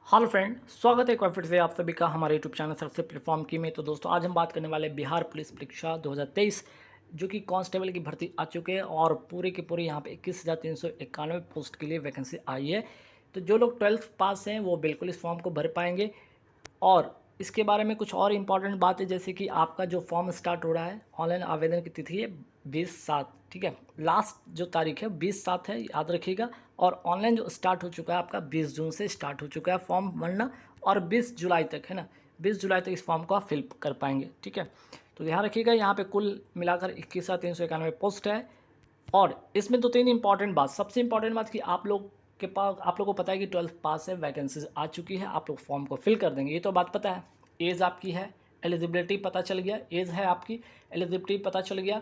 Hello friend, स्वागत है एक बार फिर से आप सभी का हमारे यूट्यूब चैनल सबसे प्लेटफॉर्म की में। तो दोस्तों आज हम बात करने वाले बिहार पुलिस परीक्षा 2023 जो कि कांस्टेबल की भर्ती आ चुके हैं और पूरे के पूरे यहाँ पे 21,391 पोस्ट के लिए वैकेंसी आई है। तो जो लोग 12th पास हैं वो बिल्कुल इस फॉर्म को भर पाएंगे। और इसके बारे में कुछ और इम्पॉर्टेंट बात है, जैसे कि आपका जो फॉर्म स्टार्ट हो रहा है, ऑनलाइन आवेदन की तिथि है 20/7, ठीक है। लास्ट जो तारीख है 20/7 है, याद रखिएगा। और ऑनलाइन जो स्टार्ट हो चुका है आपका 20 जून से स्टार्ट हो चुका है फॉर्म भरना, और 20 जुलाई तक है ना, 20 जुलाई तक इस फॉर्म को आप फिल कर पाएंगे, ठीक है। तो ध्यान रखिएगा, यहाँ पे कुल मिलाकर 21,391 पोस्ट है। और इसमें दो तीन इंपॉर्टेंट बात, सबसे इंपॉर्टेंट बात कि आप लोगों को पता है कि 12th पास है, वैकेंसीज आ चुकी है, आप लोग फॉर्म को फिल कर देंगे, ये तो बात पता है। एज आपकी है, एलिजिबिलिटी पता चल गया, एज है आपकी, एलिजिबिलिटी पता चल गया।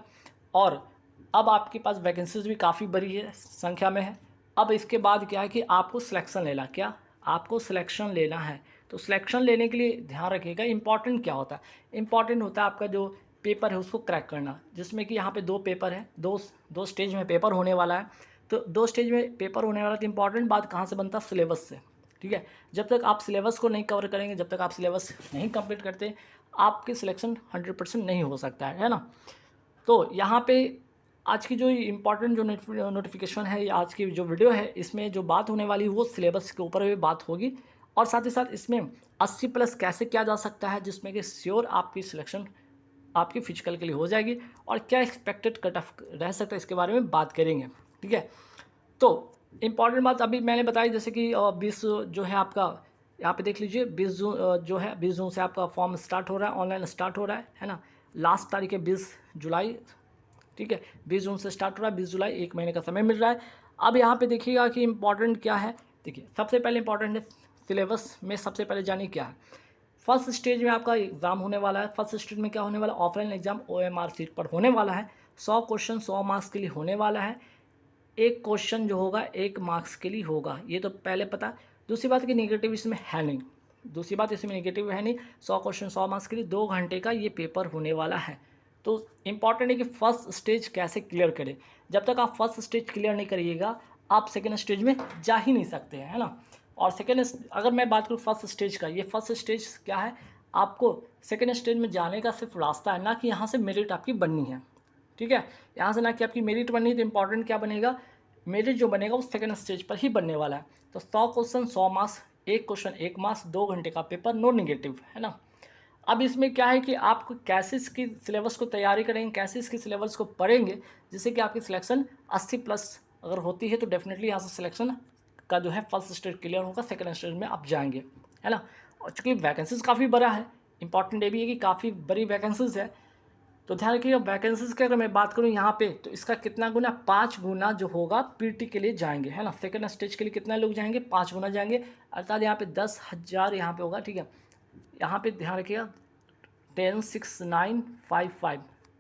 और अब आपके पास वैकेंसीज भी काफ़ी बड़ी है, संख्या में है। अब इसके बाद क्या है कि आपको सिलेक्शन लेना, क्या आपको सिलेक्शन लेना है। तो सिलेक्शन लेने के लिए ध्यान रखिएगा, इंपॉर्टेंट क्या होता है। इंपॉर्टेंट होता है आपका जो पेपर है उसको क्रैक करना, जिसमें कि यहाँ पे दो पेपर है, दो स्टेज में पेपर होने वाला है। तो दो स्टेज में पेपर होने वाला, तो इंपॉर्टेंट बात कहाँ से बनता है, सिलेबस से, ठीक है। जब तक आप सिलेबस को नहीं कवर करेंगे, जब तक आप सिलेबस नहीं कंप्लीट करते, आपके सिलेक्शन 100% नहीं हो सकता है ना। तो यहाँ पे आज की जो इम्पोर्टेंट जो नोटिफिकेशन है, या आज की जो वीडियो है, इसमें जो बात होने वाली है वो सिलेबस के ऊपर भी बात होगी। और साथ ही साथ इसमें 80+ कैसे किया जा सकता है, जिसमें कि श्योर आपकी सिलेक्शन आपकी फिजिकल के लिए हो जाएगी, और क्या एक्सपेक्टेड कट ऑफ रह सकता है इसके बारे में बात करेंगे, ठीक है। तो इम्पॉर्टेंट बात अभी मैंने बताई, जैसे कि 20 जो है आपका, यहाँ पे देख लीजिए 20 जून जो है 20 जून से आपका फॉर्म स्टार्ट हो रहा है, ऑनलाइन स्टार्ट हो रहा है ना। लास्ट तारीख है 20 जुलाई, ठीक है। 20 जून से स्टार्ट हो रहा है, 20 जुलाई, एक महीने का समय मिल रहा है। अब यहाँ पे देखिएगा कि इम्पॉर्टेंट क्या है। देखिए सबसे पहले इंपॉर्टेंट है सिलेबस में, सबसे पहले जानिए क्या है। फर्स्ट स्टेज में आपका एग्ज़ाम होने वाला है। फर्स्ट स्टेज में क्या होने वाला है, ऑफलाइन एग्जाम OMR सीट पर होने वाला है। 100 क्वेश्चन 100 मार्क्स के लिए होने वाला है। एक क्वेश्चन जो होगा 1 मार्क्स के लिए होगा, ये तो पहले पता है। दूसरी बात कि नेगेटिव इसमें है नहीं, दूसरी बात इसमें नेगेटिव है नहीं। 100 क्वेश्चन 100 मार्क्स के लिए 2 घंटे का ये पेपर होने वाला है। तो इम्पॉर्टेंट है कि फर्स्ट स्टेज कैसे क्लियर करें। जब तक आप फर्स्ट स्टेज क्लियर नहीं करिएगा, आप सेकेंड स्टेज में जा ही नहीं सकते हैं, है ना। और सेकेंड, अगर मैं बात करूँ फर्स्ट स्टेज का, ये फर्स्ट स्टेज क्या है, आपको सेकेंड स्टेज में जाने का सिर्फ रास्ता है, ना कि यहाँ से मेरिट आपकी बननी है, ठीक है। यहाँ से ना कि आपकी मेरिट बननी है, तो इंपॉर्टेंट क्या बनेगा, मेरिट जो बनेगा वो सेकेंड स्टेज पर ही बनने वाला है। तो 100 क्वेश्चन 100 मार्क्स, एक क्वेश्चन 1 मार्क्स, 2 घंटे का पेपर, नो निगेटिव, है ना। अब इसमें क्या है कि आप कैसे इसकी सिलेबस को तैयारी करेंगे, कैसे इसकी सिलेबस को पढ़ेंगे, जिससे कि आपकी सिलेक्शन 80+ अगर होती है, तो डेफिनेटली यहाँ से सिलेक्शन का जो है फर्स्ट स्टेज क्लियर होगा, सेकेंड स्टेज में आप जाएंगे, है ना। और चूँकि वैकेंसीज काफ़ी बड़ा है, इंपॉर्टेंट ये भी है कि काफ़ी बड़ी वैकेंसीज है। तो ध्यान रखिएगा, वैकेंसीज की अगर मैं बात करूँ यहाँ पे, तो इसका कितना गुना, 5 गुना जो होगा पीटी के लिए जाएंगे, है ना। सेकंड स्टेज के लिए कितना लोग जाएंगे, 5 गुना जाएंगे, अर्थात यहाँ पे 10,000 यहाँ पे होगा, ठीक है। यहाँ पे ध्यान रखिएगा 10,6,955।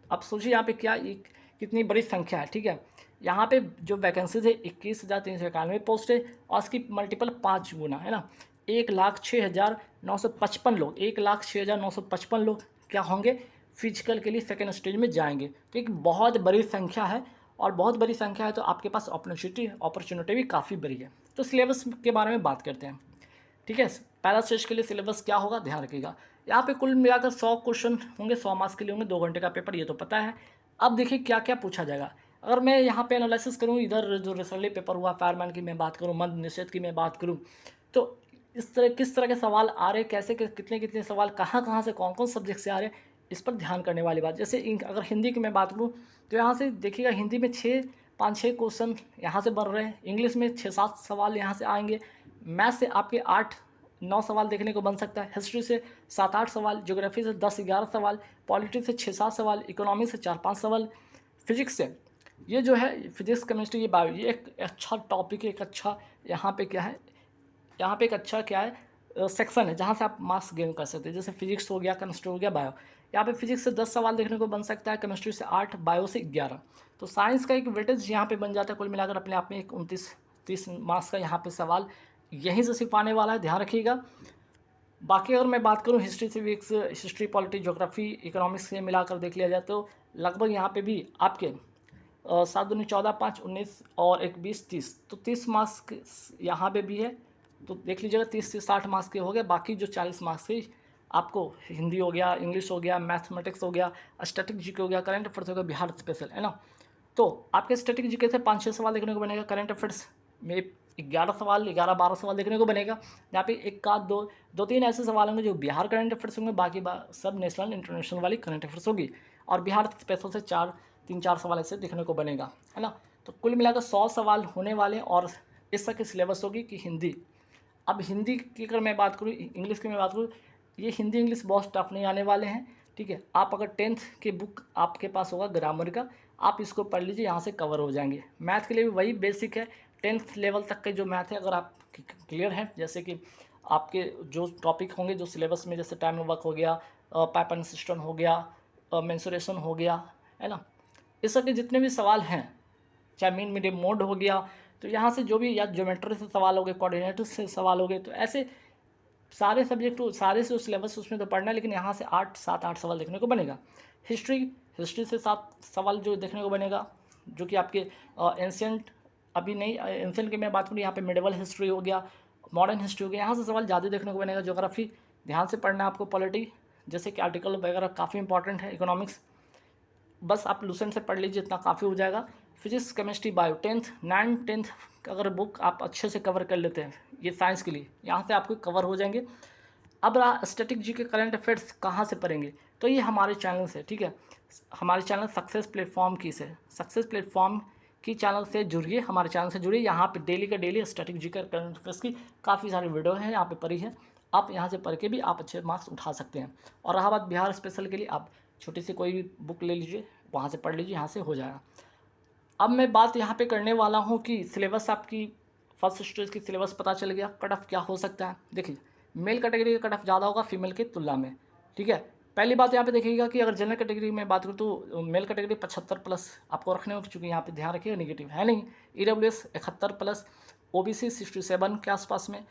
अब सोचिए यहाँ पे क्या एक कितनी बड़ी संख्या है, ठीक है। यहाँ पे जो वैकेंसीज है 21,391 पोस्ट है, और इसकी मल्टीपल 5 गुना, है ना। 1,06,955 लोग, 1,06,955 लोग क्या होंगे, फिजिकल के लिए सेकेंड स्टेज में जाएंगे। तो एक बहुत बड़ी संख्या है, और बहुत बड़ी संख्या है तो आपके पास अपॉर्चुनिटी भी काफ़ी बड़ी है। तो सिलेबस के बारे में बात करते हैं, ठीक है। पहला स्टेज के लिए सिलेबस क्या होगा, ध्यान रखिएगा। यहाँ पे कुल मिलाकर 100 क्वेश्चन होंगे, 100 मार्क्स के लिए होंगे, 2 घंटे का पेपर, ये तो पता है। अब देखिए क्या क्या पूछा जाएगा। अगर मैं यहाँ पे एनालिसिस करूँ, इधर जो रिसेंटली पेपर हुआ फायरमैन की मैं बात करूँ, मद्य निषेध की मैं बात करूँ, तो इस तरह किस तरह के सवाल आ रहे, कैसे कितने कितने सवाल कहाँ कहाँ से कौन कौन सब्जेक्ट से आ रहे, इस पर ध्यान करने वाली बात। जैसे अगर हिंदी की मैं बात करूँ, तो यहाँ से देखिएगा हिंदी में 5-6 क्वेश्चन यहाँ से बन रहे हैं, इंग्लिश में 6-7 सवाल यहाँ से आएंगे, मैथ से आपके 8-9 सवाल देखने को बन सकता है, हिस्ट्री से 7-8 सवाल, ज्योग्राफी से 10-11 सवाल, पॉलिटिक्स से 6-7 सवाल, इकोनॉमी से 4-5 सवाल, फिजिक्स से, ये जो है फिजिक्स केमिस्ट्री ये बायो, ये एक अच्छा टॉपिक है, एक अच्छा यहाँ पे क्या है, यहाँ पे एक अच्छा क्या है सेक्शन है, जहाँ से आप मार्क्स गेन कर सकते हैं। जैसे फिजिक्स हो गया, केमिस्ट्री हो गया, बायो। यहाँ पे फिजिक्स से 10 सवाल देखने को बन सकता है, केमिस्ट्री से 8, बायो से 11। तो साइंस का एक वेटेज यहाँ पे बन जाता है, कुल मिलाकर अपने आप में एक 29-30 मार्क्स का यहाँ पे सवाल यहीं से सिर्फ आने वाला है, ध्यान रखिएगा। बाकी अगर मैं बात करूँ history, civics, history, polity, geography, economics से मिलाकर देख लिया जाए, तो लगभग यहाँ पे भी आपके 7 दूनी 14, 5 19 और 1 20 30, तो 30 मार्क्स यहाँ पे भी है, तो देख लीजिएगा 30 से 60 मार्क्स के हो गए, बाकी जो 40 मार्क्स की आपको हिंदी हो गया, इंग्लिश हो गया, मैथमेटिक्स हो गया, स्टैटिक जीके हो गया, करंट अफेयर्स हो गया, बिहार स्पेशल, है ना। तो आपके स्टैटिक जीके से 5-6 सवाल देखने को बनेगा, करंट अफेयर्स में 11 सवाल, 11-12 सवाल देखने को बनेगा, जहाँ पे एक आध दो 2-3 ऐसे सवाल होंगे जो बिहार करंट अफेयर्स होंगे, बाकी सब नेशनल इंटरनेशनल वाली करंट अफेयर्स होगी, और बिहार स्पेशल से 3-4 सवाल ऐसे देखने को बनेगा, है ना। तो कुल मिलाकर 100 सवाल होने वाले, और इस तरह की सिलेबस होगी कि हिंदी। अब हिंदी की अगर मैं बात करूँ, इंग्लिश की मैं बात करूँ, ये हिंदी इंग्लिश बहुत टफ नहीं आने वाले हैं, ठीक है। आप अगर 10th के बुक आपके पास होगा ग्रामर का, आप इसको पढ़ लीजिए, यहाँ से कवर हो जाएंगे। मैथ के लिए भी वही बेसिक है, 10th लेवल तक के जो मैथ है अगर आप क्लियर हैं, जैसे कि आपके जो टॉपिक होंगे जो सिलेबस में, जैसे टाइम वर्क हो गया, पैटर्न सिस्टम हो गया, मेंसुरेशन हो गया, है ना, इस तरह के जितने भी सवाल हैं, चाहे मीन मीडियम मोड हो गया, तो यहाँ से जो भी, या ज्योमेट्री से सवाल हो गए, कोऑर्डिनेटर से सवाल हो गए, तो ऐसे सारे सब्जेक्ट सारे से सिलेबस उसमें तो पढ़ना है, लेकिन यहाँ से 7-8 सवाल देखने को बनेगा। हिस्ट्री से 7 सवाल जो देखने को बनेगा, जो कि आपके एंशियंट, अभी नहीं एंशियंट की मैं बात करूँ, यहाँ पे मिडिवल हिस्ट्री हो गया, मॉडर्न हिस्ट्री हो गया, यहाँ से सवाल ज़्यादा देखने को बनेगा। ज्योग्राफी ध्यान से पढ़ना है आपको, पॉलिटी जैसे कि आर्टिकल वगैरह काफ़ी इंपॉर्टेंट है, इकोनॉमिक्स बस आप लूसेंट से पढ़ लीजिए, इतना काफ़ी हो जाएगा। Physics, chemistry, bio 10th 9th 10th अगर बुक आप अच्छे से कवर कर लेते हैं, ये साइंस के लिए यहाँ से आपको कवर हो जाएंगे। अब रहा स्टैटिक जी के करंट अफेयर्स कहाँ से पढ़ेंगे, तो ये हमारे चैनल से, ठीक है, हमारे चैनल सक्सेस प्लेटफॉर्म की से, सक्सेस प्लेटफॉर्म की चैनल से जुड़िए, हमारे चैनल से जुड़िए। यहाँ पे डेली का डेली स्टैटिक जी के करंट अफेयर्स की काफ़ी सारी वीडियो हैं, यहाँ पे पढ़ी है, आप यहाँ से पढ़ के भी आप अच्छे मार्क्स उठा सकते हैं। और रहा बात बिहार स्पेशल के लिए, आप छोटी सी कोई भी बुक ले लीजिए, वहाँ से पढ़ लीजिए, यहाँ से हो जाएगा। अब मैं बात यहाँ पे करने वाला हूँ कि सिलेबस आपकी फर्स्ट स्टेज की सिलेबस पता चल गया, कट ऑफ क्या हो सकता है। देखिए मेल कैटेगरी का कट ऑफ ज़्यादा होगा फीमेल की तुलना में, ठीक है। पहली बात यहाँ पे देखिएगा कि अगर जनरल कैटेगरी में बात करूँ तो मेल कैटेगरी 75+ आपको रखने होंगे, चूँकि यहाँ पे ध्यान रखिएगा नेगेटिव है नहीं। EWS 71+, OBC 67 के आसपास में,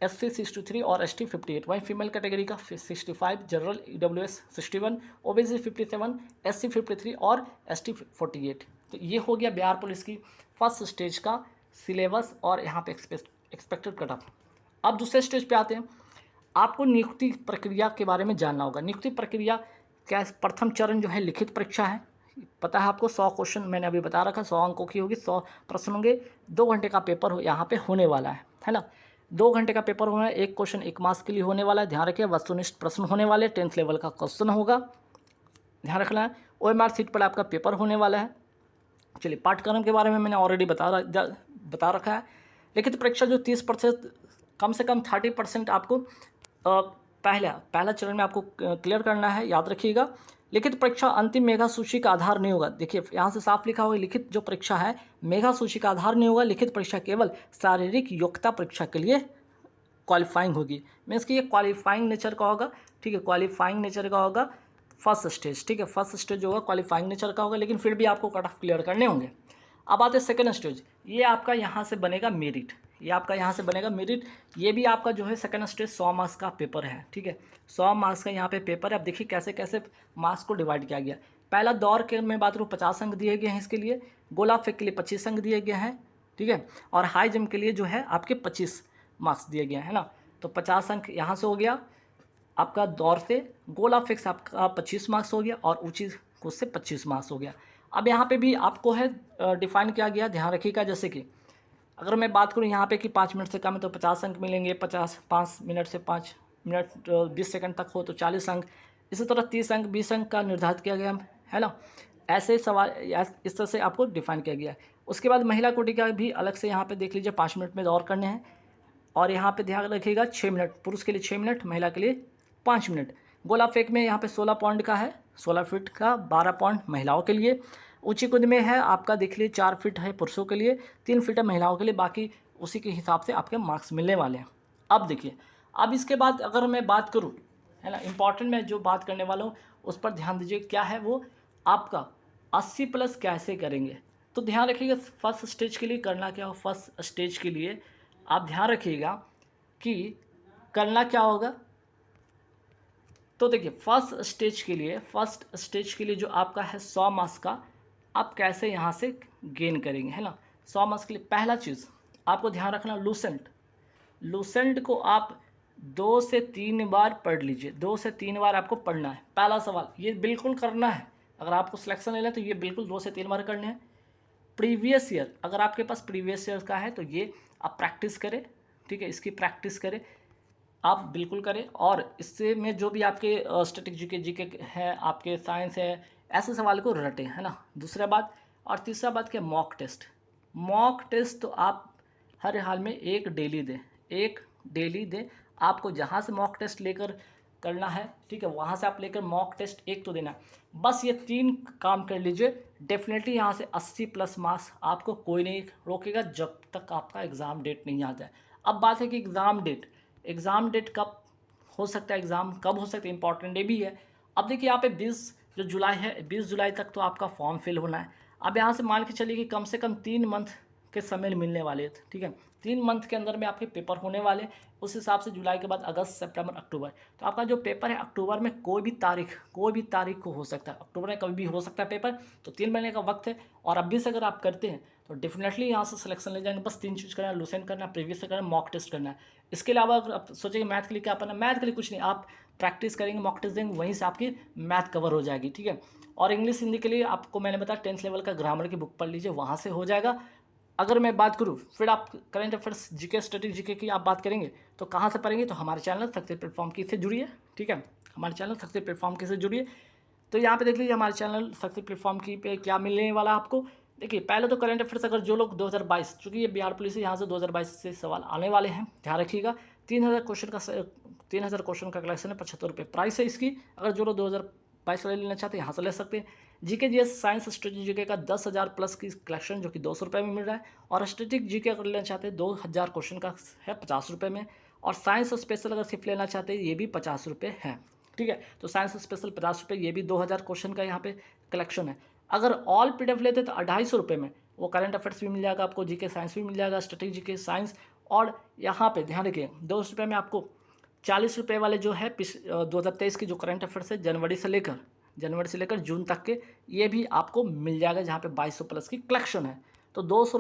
SC 63 और ST 58। वहीं फीमेल कैटेगरी का 65, जनरल EWS 61, OBC 57, SC 53 और ST 48। तो ये हो गया बिहार पुलिस की फर्स्ट स्टेज का सिलेबस और यहाँ पे एक्सपेक्टेड कट ऑफ। अब दूसरे स्टेज पे आते हैं, आपको नियुक्ति प्रक्रिया के बारे में जानना होगा। नियुक्ति प्रक्रिया क्या, प्रथम चरण जो है लिखित परीक्षा है, पता है आपको 100 क्वेश्चन मैंने अभी बता रखा, 100 अंकों की होगी, 100 प्रश्न होंगे, 2 घंटे का पेपर हो यहाँ पे होने वाला है ना। 2 घंटे का पेपर होना है, एक क्वेश्चन 1 मार्क्स के लिए होने वाला है, ध्यान रखिए। वस्तुनिष्ठ प्रश्न होने वाले, 10th लेवल का क्वेश्चन होगा, ध्यान रखना है। OMR सीट पर आपका पेपर होने वाला है। चलिए पाठ्यक्रम के बारे में मैंने ऑलरेडी बता रखा है। लिखित परीक्षा जो 30%, कम से कम 30% आपको पहला चरण में आपको क्लियर करना है, याद रखिएगा। लिखित परीक्षा अंतिम मेधा सूची का आधार नहीं होगा। देखिए यहाँ से साफ लिखा होगा, लिखित जो परीक्षा है मेधा सूची का आधार नहीं होगा। लिखित परीक्षा केवल शारीरिक योग्यता परीक्षा के लिए क्वालिफाइंग होगी, मीन्स कि ये क्वालिफाइंग नेचर का होगा, ठीक है, क्वालिफाइंग नेचर का होगा फर्स्ट स्टेज, ठीक है। फर्स्ट स्टेज जो होगा क्वालिफाइंग नेचर का होगा, लेकिन फिर भी आपको कट ऑफ क्लियर करने होंगे। अब आते हैं सेकंड स्टेज, ये आपका यहाँ से बनेगा मेरिट, ये आपका यहाँ से बनेगा मेरिट। ये भी आपका जो है सेकंड स्टेज 100 मार्क्स का पेपर है, ठीक है, 100 मार्क्स का यहाँ पे पेपर है। अब देखिए कैसे कैसे मार्क्स को डिवाइड किया गया। पहला दौर के मैं बात करूँ 50 अंक दिए गए हैं इसके लिए, गोला फेंक के लिए 25 अंक दिए गए हैं, ठीक है, और हाई जंप के लिए जो है आपके 25 मार्क्स दिए गए हैं ना। तो 50 अंक यहाँ से हो गया आपका दौर से, गोला फेंक से आपका 25 मार्क्स हो गया, और ऊंची कूद से 25 मार्क्स हो गया। अब यहाँ पे भी आपको है डिफाइन किया गया, ध्यान रखिएगा। जैसे कि अगर मैं बात करूँ यहाँ पे कि 5 मिनट से कम है तो 50 अंक मिलेंगे, 5 मिनट से 5 मिनट 20 सेकंड तक हो तो 40 अंक, इसी तरह 30 अंक 20 अंक का निर्धारित किया गया है ना। ऐसे सवाल इस तरह से आपको डिफाइन किया गया है। उसके बाद महिला कोटि का भी अलग से यहाँ पे देख लीजिए, 5 मिनट में दौड़ करने हैं, और यहाँ पे ध्यान रखिएगा 6 मिनट, पुरुष के लिए 6 मिनट, महिला के लिए 5 मिनट। गोला फेंक में यहाँ पे 16 पॉइंट का है, 16 फीट का, 12 पॉइंट महिलाओं के लिए। ऊंची कूद में है आपका देख लीजिए 4 फीट है पुरुषों के लिए, 3 फीट है महिलाओं के लिए, बाकी उसी के हिसाब से आपके मार्क्स मिलने वाले हैं। अब देखिए, अब इसके बाद अगर मैं बात करूँ, है ना, इंपॉर्टेंट मैं जो बात करने वाला हूँ उस पर ध्यान दीजिए, क्या है वो आपका 80+ कैसे करेंगे। तो ध्यान रखिएगा फर्स्ट स्टेज के लिए करना क्या हो, फर्स्ट स्टेज के लिए आप ध्यान रखिएगा कि करना क्या होगा। तो देखिए फर्स्ट स्टेज के लिए जो आपका है 100 मार्क्स का, आप कैसे यहाँ से गेन करेंगे, है ना। 100 मार्क्स के लिए पहला चीज़ आपको ध्यान रखना, लूसेंट लूसेंट को आप 2 से 3 बार पढ़ लीजिए, 2 से 3 बार आपको पढ़ना है। पहला सवाल ये बिल्कुल करना है, अगर आपको सिलेक्शन लेना है तो ये बिल्कुल 2 से 3 बार करने हैं। प्रीवियस ईयर, अगर आपके पास प्रीवियस ईयर का है तो ये आप प्रैक्टिस करें, ठीक है, इसकी प्रैक्टिस करें, आप बिल्कुल करें। और इससे में जो भी आपके स्टैटिक जीके हैं, आपके साइंस है, ऐसे सवाल को रटें, है ना। दूसरा बात, और तीसरा बात क्या, मॉक टेस्ट। मॉक टेस्ट तो आप हर हाल में एक डेली दें, एक डेली दें। आपको जहाँ से मॉक टेस्ट लेकर करना है, ठीक है, वहाँ से आप लेकर मॉक टेस्ट एक तो देना है। बस ये 3 काम कर लीजिए, डेफिनेटली यहाँ से 80 प्लस मार्क्स आपको कोई नहीं रोकेगा जब तक आपका एग्ज़ाम डेट नहीं आ जाए। अब बात है कि एग्ज़ाम डेट कब हो सकता है, एग्ज़ाम कब हो सकता है, इंपॉर्टेंट ये भी है। अब देखिए यहाँ पे 20 जो जुलाई है, 20 जुलाई तक तो आपका फॉर्म फिल होना है। अब यहाँ से मान के चलिए कि कम से कम 3 मंथ के समय मिलने वाले हैं, ठीक है, 3 मंथ के अंदर में आपके पेपर होने वाले। उस हिसाब से जुलाई के बाद अगस्त, सितंबर, अक्टूबर, तो आपका जो पेपर है अक्टूबर में कोई भी तारीख को हो सकता है, अक्टूबर में कभी भी हो सकता है पेपर। तो 3 महीने का वक्त है, और अभी से अगर आप करते हैं तो डेफिनेटली यहाँ से सिलेक्शन ले जाएंगे। बस 3 चीज़ करना है, लूसेंट करना है, प्रीवियस करना है, मॉक टेस्ट करना है। इसके अलावा अगर आप सोचेंगे मैथ के लिए क्या करना है, मैथ के लिए कुछ नहीं, आप प्रैक्टिस करेंगे, मॉक टेस्ट देंगे, वहीं से आपकी मैथ कवर हो जाएगी, ठीक है। और इंग्लिश हिंदी के लिए आपको मैंने बताया 10th लेवल का ग्रामर की बुक पढ़ लीजिए, वहाँ से हो जाएगा। अगर मैं बात करूँ फिर आप current affairs GK static GK की आप बात करेंगे तो कहाँ से पढ़ेंगे, तो हमारे चैनल सक्सेस प्लेटफॉर्म की से जुड़िए, ठीक है, हमारे चैनल सक्सेस प्लेटफॉर्म की से जुड़िए। तो यहाँ पे देख लीजिए हमारे चैनल सक्सेस प्लेटफॉर्म की पे क्या मिलने वाला आपको। देखिए पहले तो करंट अफेयर्स, अगर जो लोग 2022, चूँकि ये बिहार पुलिस है, यहाँ से 2022 से सवाल आने वाले हैं, ध्यान रखिएगा। 3000 क्वेश्चन का कलेक्शन है, 75 रुपये प्राइस है इसकी। अगर जो लोग 2022 वाले लेना चाहते हैं यहाँ से ले सकते हैं। GK GS science static GK का 10,000 प्लस की कलेक्शन जो कि 200 रुपये में मिल रहा है। और स्टैटिक जीके अगर लेना चाहते हैं 2000 क्वेश्चन का है 50 रुपये में। और साइंस स्पेशल अगर सिर्फ लेना चाहते हैं ये भी 50 रुपये है, ठीक है। तो साइंस स्पेशल 50 रुपये, ये भी 2000 क्वेश्चन का यहाँ पे कलेक्शन है। अगर ऑल पीडीएफ लेते तो 250 रुपये में वो करंट अफेयर्स भी मिल जाएगा आपको, जीके साइंस भी मिल जाएगा, स्टैटिक जीके साइंस। और यहाँ पे ध्यान रखिए 200 रुपये में आपको 40 रुपये वाले जो है 2023 की जो करंट अफेयर्स है जनवरी से लेकर जून तक के, ये भी आपको मिल जाएगा, जहाँ पे 2200 प्लस की कलेक्शन है। तो 200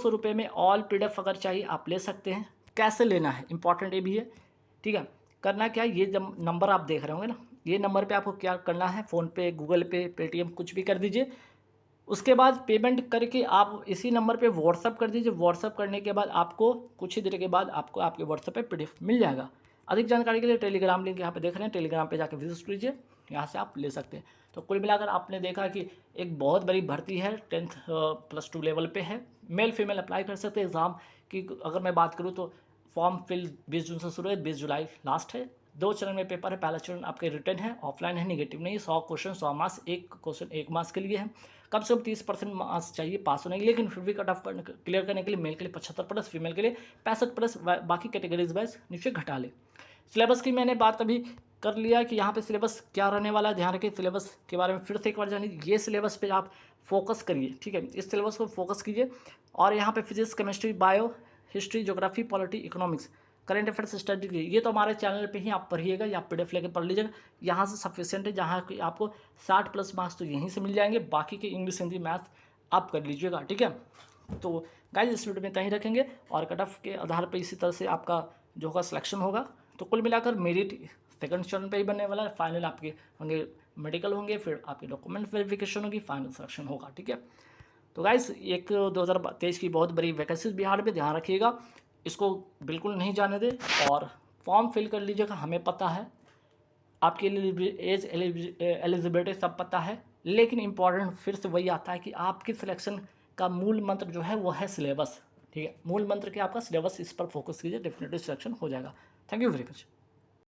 रुपये में ऑल पीडीएफ अगर चाहिए आप ले सकते हैं। कैसे लेना है इंपॉर्टेंट ये भी है, ठीक है। करना क्या है, ये जब नंबर आप देख रहे होंगे ना, ये नंबर पे आपको क्या करना है, फ़ोनपे, गूगल पे, पेटीएम कुछ भी कर दीजिए। उसके बाद पेमेंट करके आप इसी नंबर पे व्हाट्सअप कर दीजिए। व्हाट्सअप करने के बाद आपको कुछ ही देर के बाद आपको आपके व्हाट्सएप पे पीडीएफ मिल जाएगा। अधिक जानकारी के लिए टेलीग्राम लिंक यहाँ पे देख रहे हैं, टेलीग्राम पे जाकर विजिट कीजिए, यहाँ से आप ले सकते हैं। तो कुल मिलाकर आपने देखा कि एक बहुत बड़ी भर्ती है, 10th +2 लेवल पे है, मेल फीमेल अप्लाई कर सकते हैं। एग्ज़ाम की अगर मैं बात करूँ तो फॉर्म फिल 20 जून से शुरू है, 20 जुलाई लास्ट है। 2 चरण में पेपर है, पहला चरण आपके रिटर्न है, ऑफलाइन है, निगेटिव नहीं है। 100 क्वेश्चन 100 मार्क्स, एक क्वेश्चन 1 मार्क्स के लिए है। कम से कम 30% मार्क्स चाहिए पास होने के लिए, लेकिन फिर भी कट ऑफ क्लियर करने के लिए मेल के लिए 75 प्लस, फीमेल के लिए 65 प्लस, बाकी कैटेगरीज वाइज नीचे घटा ले। सिलेबस की मैंने बात अभी कर लिया कि यहाँ पे सिलेबस क्या रहने वाला है। ध्यान रखिए सिलेबस के बारे में फिर से एक बार जानिए, ये सिलेबस पे आप फोकस करिए, ठीक है, इस सिलेबस को फोकस कीजिए। और यहाँ पे physics, chemistry, bio, history, geography, polity, economics, current affairs study, ये तो हमारे चैनल पे ही आप पढ़िएगा या पीडीएफ लेके पढ़ लीजिएगा, यहाँ से सफिशिएंट है। जहाँ कि आपको 60 प्लस मार्क्स तो यहीं से मिल जाएंगे, बाकी के इंग्लिश, हिंदी, मैथ आप कर लीजिएगा, ठीक है। तो गाइस इस वीडियो में इतना ही रखेंगे, और कट ऑफ के आधार पर इसी तरह से आपका जो होगा सिलेक्शन होगा। तो कुल मिलाकर मेरिट सेकंड चरण पे ही बनने वाला है। फाइनल आपके होंगे मेडिकल होंगे, फिर आपके डॉक्यूमेंट वेरिफिकेशन होगी, फाइनल सिलेक्शन होगा, ठीक है। तो गाइस एक 2023 की बहुत बड़ी वैकेंसीज बिहार में, ध्यान रखिएगा, इसको बिल्कुल नहीं जाने दें। और फॉर्म फिल कर लीजिएगा, हमें पता है आपके एज एलिजिबिलिटी सब पता है, लेकिन इम्पॉर्टेंट फिर से वही आता है कि आपकी सिलेक्शन का मूल मंत्र जो है वो है सिलेबस, ठीक है। मूल मंत्र के आपका सिलेबस, इस पर फोकस कीजिए, डेफिनेटली सिलेक्शन हो जाएगा। Thank you very much.